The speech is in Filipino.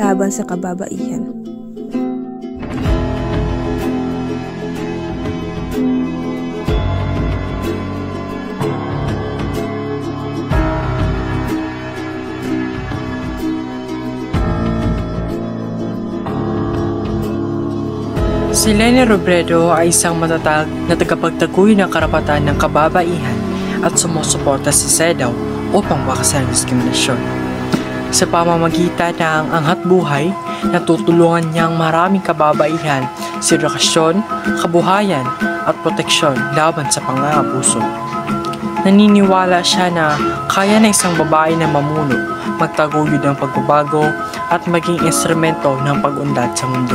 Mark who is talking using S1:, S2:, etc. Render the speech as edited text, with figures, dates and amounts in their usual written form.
S1: laban sa kababaihan.
S2: Si Leni Robredo ay isang matatag na tagapagtaguyod ng karapatan ng kababaihan at sumusuporta sa CEDAW upang wakasan ang diskriminasyon. Sa pamamagitan ng Angat Buhay, natutulungan niyang maraming kababaihan sa edukasyon, kabuhayan at proteksyon laban sa pang-aabuso. Naniniwala siya na kaya na isang babae na mamuno, magtaguyod ng pagbabago at maging instrumento ng pag-unlad sa mundo.